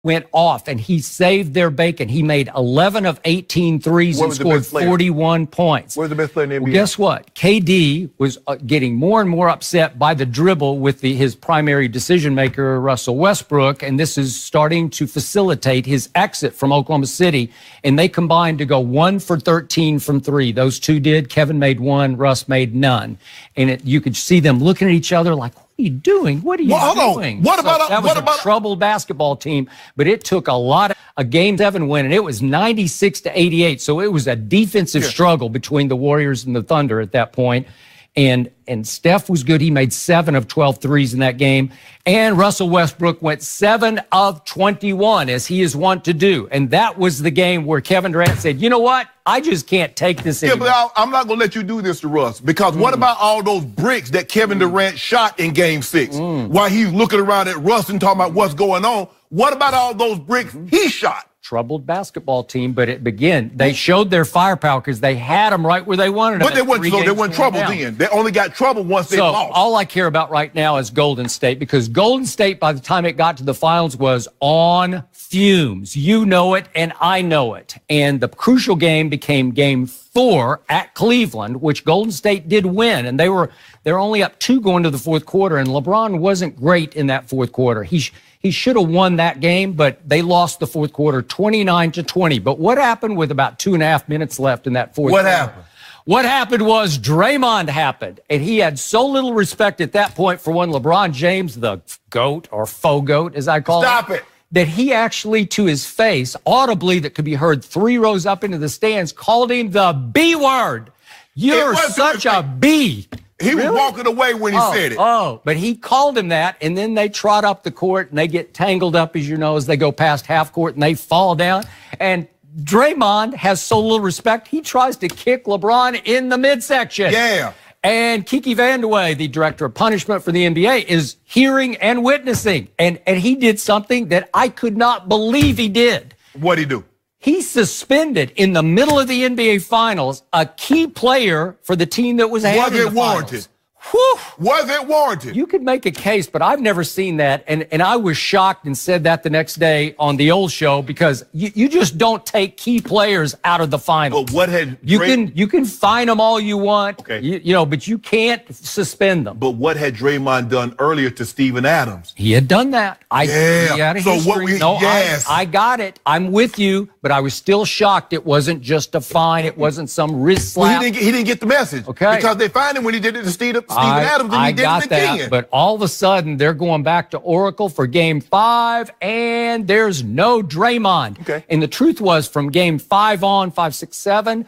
went off, and he saved their bacon. He made 11 of 18 threes and scored 41 points. Where's the best player in the NBA? Well, guess what? KD was getting more and more upset by the dribble with his primary decision maker, Russell Westbrook, and this is starting to facilitate his exit from Oklahoma City. And they combined to go 1 for 13 from three. Those two did. Kevin made one. Russ made none. And you could see them looking at each other like, what are you doing? What are you doing? That was a troubled basketball team, but it took a Game 7 win, and it was 96-88. So it was a defensive struggle between the Warriors and the Thunder at that point. And Steph was good. He made 7 of 12 threes in that game. And Russell Westbrook went 7 of 21, as he is wont to do. And that was the game where Kevin Durant said, you know what? I just can't take this anymore. Yeah, but I'm not going to let you do this to Russ, because what about all those bricks that Kevin Durant shot in Game 6 while he's looking around at Russ and talking about what's going on? What about all those bricks he shot? Troubled basketball team, but they showed their firepower because they had them right where they wanted them. But they weren't trouble then. They only got trouble once they lost. All I care about right now is Golden State, because Golden State, by the time it got to the finals, was on fumes. You know it, and I know it. And the crucial game became Game 4 at Cleveland, which Golden State did win, and they're only up 2 going to the fourth quarter, and LeBron wasn't great in that fourth quarter. He should have won that game, but they lost the fourth quarter 29-20. But what happened with about 2.5 minutes left in that fourth quarter? What happened? What happened was Draymond happened, and he had so little respect at that point for one LeBron James, the GOAT, or faux GOAT, as I call it, that he actually, to his face, audibly, that could be heard 3 rows up into the stands, called him the B word. You're such a B. He was walking away when he said it. But he called him that, and then they trot up the court, and they get tangled up, as you know, as they go past half court, and they fall down. And Draymond has so little respect, he tries to kick LeBron in the midsection. Yeah. And Kiki Vandeweghe, the director of punishment for the NBA, is hearing and witnessing. And he did something that I could not believe he did. What'd he do? He suspended, in the middle of the NBA Finals, a key player for the team that was ahead in the finals. Was it warranted? Whew. Was it warranted? You could make a case, but I've never seen that. And I was shocked and said that the next day on the old show, because you just don't take key players out of the finals. But what had you can fine them all you want, but you can't suspend them. But what had Draymond done earlier to Steven Adams? He had done that. I got it. I'm with you, but I was still shocked. It wasn't just a fine. It wasn't some wrist slap. Well, he didn't get the message. Okay. Because they fined him when he did it to Steven Adams, and he did it again. But all of a sudden, they're going back to Oracle for Game 5, and there's no Draymond. Okay. And the truth was, from Game 5 on, 5, 6, 7,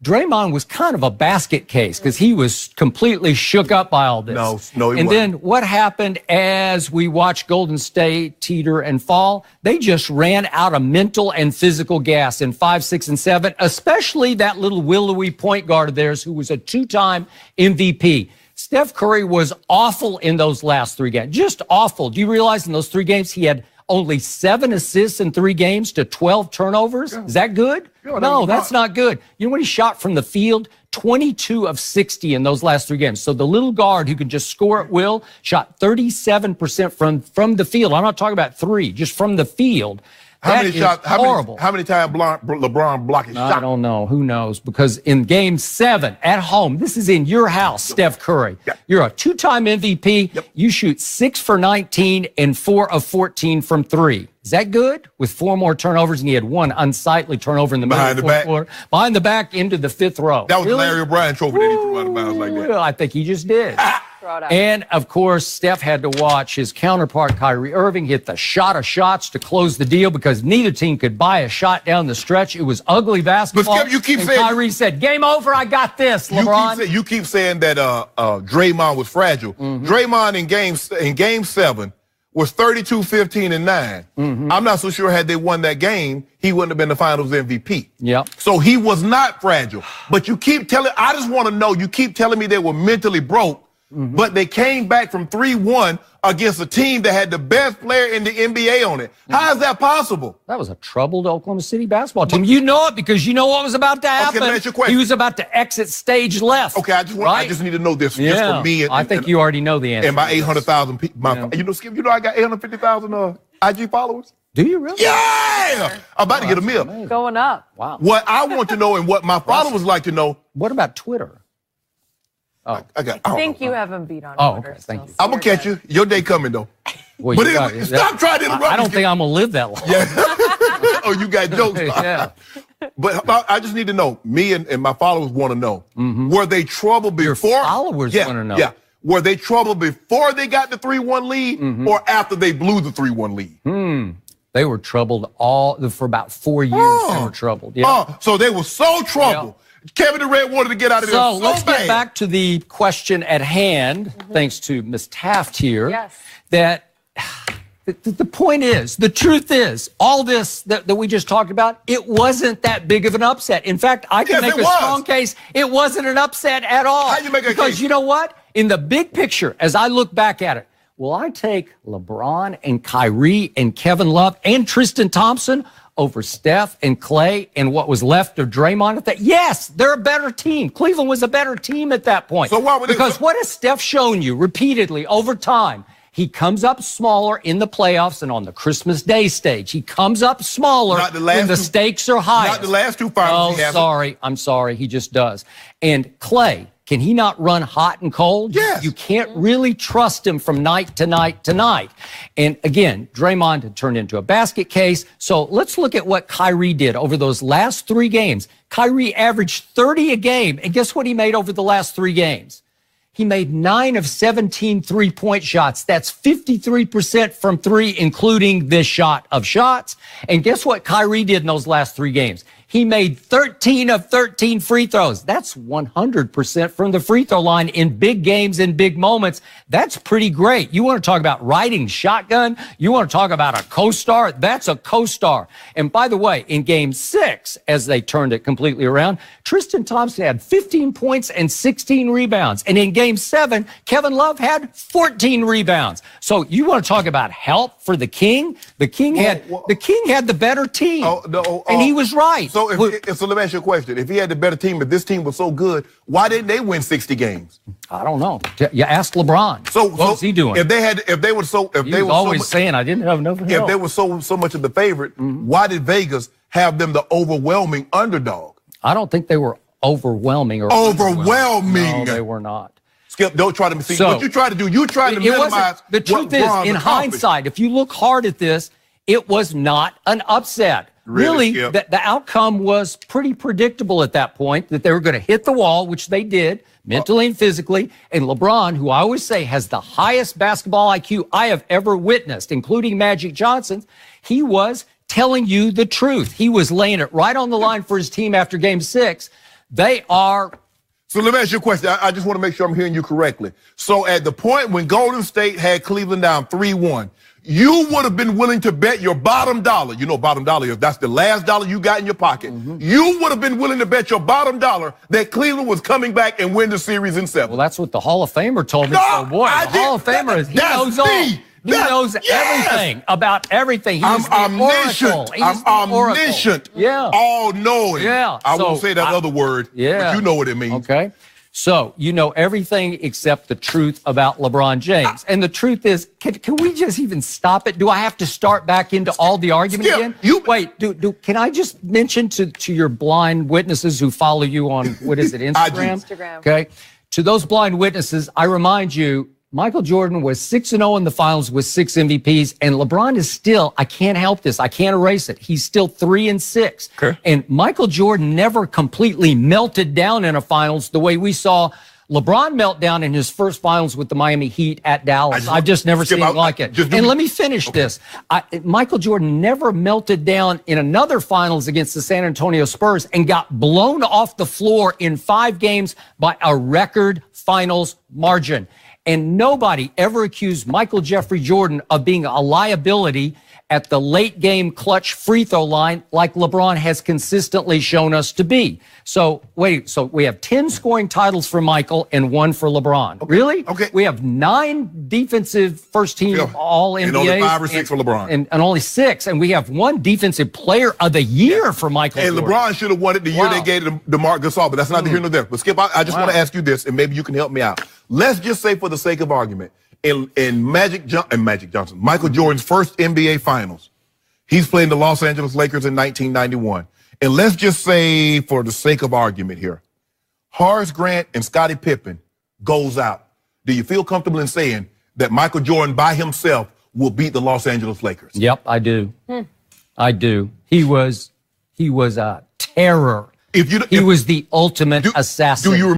Draymond was kind of a basket case, because he was completely shook up by all this. No, he wasn't. And then what happened as we watched Golden State teeter and fall? They just ran out of mental and physical gas in 5, 6, and 7, especially that little willowy point guard of theirs who was a 2-time MVP. Steph Curry was awful in those last 3 games. Just awful. Do you realize in those 3 games he had only 7 assists in 3 games to 12 turnovers? Is that good? No, that's not good. You know what he shot from the field? 22 of 60 in those last 3 games. So the little guard who can just score at will shot 37% from the field. I'm not talking about 3, just from the field. How many shots? Horrible. How many times LeBron blocked his shot? I don't know. Who knows? Because in Game 7 at home, this is in your house, Steph Curry. Yep. You're a 2-time MVP. Yep. You shoot 6 for 19 and 4 of 14 from 3. Is that good? With 4 more turnovers, and he had 1 unsightly turnover in the middle of the fourth quarter. Behind the back into the 5th row. That was the Larry O'Brien trophy that he threw out of bounds like that. Well, I think he just did. And, of course, Steph had to watch his counterpart, Kyrie Irving, hit the shot of shots to close the deal, because neither team could buy a shot down the stretch. It was ugly basketball. But Skip, you keep saying, Kyrie said, game over, I got this, LeBron. You keep saying that Draymond was fragile. Draymond in game 7 was 32, 15, and 9. I'm not so sure had they won that game, he wouldn't have been the finals MVP. Yep. So he was not fragile. But you keep telling, I just want to know, you keep telling me they were mentally broke, but they came back from 3-1 against a team that had the best player in the NBA on it. How is that possible? That was a troubled Oklahoma City basketball team. You know it because you know what was about to happen. Okay, let me ask you a question. He was about to exit stage left. Okay, I just need to know this just for me. I think you already know the answer. And my 800,000 people. You know, Skip, you know I got 850,000 IG followers? Do you really? Yeah! I'm about to get a meal. Going up. Wow. What I want to know and what my followers like to know. What about Twitter? I think you have him beat on Twitter. Okay. Thank you. I'm going to catch you. Your day coming, though. Well, But anyway, stop trying to interrupt me. I don't think I'm going to live that long. Yeah. Oh, you got jokes. Yeah. But I just need to know, me and my followers want to know, were they troubled before? Your followers want to know. Yeah. Were they troubled before they got the 3-1 lead or after they blew the 3-1 lead? They were troubled for about 4 years. They were troubled. Yeah. So they were so troubled. Yeah. Kevin Durant wanted to get out of there so let's bad. get back to the question at hand, thanks to Ms. Taft here, that the point is, the truth is, all this that we just talked about, it wasn't that big of an upset. In fact, I can make a strong case it wasn't an upset at all. How you make a case? Because you know what? In the big picture, as I look back at it, will I take LeBron and Kyrie and Kevin Love and Tristan Thompson over Steph and Clay and what was left of Draymond at that? Yes, they're a better team. Cleveland was a better team at that point. So why would because what has Steph shown you repeatedly over time? He comes up smaller in the playoffs and on the Christmas Day stage. He comes up smaller when the stakes are high. Not the last two finals. Oh, sorry. I'm sorry. He just does. And Clay, can he not run hot and cold? Yes. You can't really trust him from night to night to night. And again, Draymond had turned into a basket case. So let's look at what Kyrie did over those last 3 games. Kyrie averaged 30 a game. And guess what he made over the last 3 games? He made 9 of 17 three-point shots. That's 53% from 3, including this shot of shots. And guess what Kyrie did in those last 3 games? He made 13 of 13 free throws. That's 100% from the free throw line in big games, in big moments. That's pretty great. You want to talk about riding shotgun? You want to talk about a co-star? That's a co-star. And by the way, in game 6, as they turned it completely around, Tristan Thompson had 15 points and 16 rebounds. And in game 7, Kevin Love had 14 rebounds. So you want to talk about help for the King? The King had the better team. And he was right. So so let me ask you a question. If he had the better team, if this team was so good, why didn't they win 60 games? I don't know. You asked LeBron. So what was he doing? If they were always saying I didn't have enough help. If they were so much of the favorite, why did Vegas have them the overwhelming underdog? I don't think they were overwhelming or overwhelming. No, they were not. Skip, don't try to see what you try to do. You try to minimize. The truth is, in hindsight, if you look hard at this, it was not an upset. Really, the outcome was pretty predictable at that point, that they were going to hit the wall, which they did, mentally and physically. And LeBron, who I always say has the highest basketball IQ I have ever witnessed, including Magic Johnson, he was telling you the truth. He was laying it right on the line for his team after game 6. They are... So let me ask you a question. I just want to make sure I'm hearing you correctly. So at the point when Golden State had Cleveland down 3-1, you would have been willing to bet your bottom dollar. You know, bottom dollar, if that's the last dollar you got in your pocket, you would have been willing to bet your bottom dollar that Cleveland was coming back and win the series in 7. Well, that's what the Hall of Famer told me. The Hall of Famer is, he knows all. He knows everything about everything. He's omniscient. I'm omniscient. Yeah. All-knowing. Yeah. I won't say that other word, but you know what it means. Okay. So you know everything except the truth about LeBron James. And the truth is, can we just even stop it? Do I have to start back into all the argument again? Wait, can I just mention to your blind witnesses who follow you on, what is it, Instagram? Instagram. Okay. To those blind witnesses, I remind you, Michael Jordan was 6-0 in the finals with 6 MVPs, and LeBron is still, I can't help this, I can't erase it, he's still 3-6. Okay. And Michael Jordan never completely melted down in a finals the way we saw LeBron melt down in his first finals with the Miami Heat at Dallas. I've just never seen it like it. And let me finish this. Michael Jordan never melted down in another finals against the San Antonio Spurs and got blown off the floor in 5 games by a record finals margin. And nobody ever accused Michael Jeffrey Jordan of being a liability at the late game clutch free throw line like LeBron has consistently shown us to be. So we have 10 scoring titles for Michael and 1 for LeBron. Okay. Really? Okay. We have 9 defensive first team all NBAs. And only 5 or 6 for LeBron. And only 6. And we have 1 defensive player of the year for Michael Jordan. And LeBron should have won it the year they gave it to Marc Gasol, but that's not the here nor there. But Skip, I just want to ask you this, and maybe you can help me out. Let's just say, for the sake of argument, in Michael Jordan's first NBA Finals. He's playing the Los Angeles Lakers in 1991. And let's just say, for the sake of argument here, Horace Grant and Scottie Pippen goes out. Do you feel comfortable in saying that Michael Jordan by himself will beat the Los Angeles Lakers? Yep, I do. I do. He was a terror. He was the ultimate assassin. Do you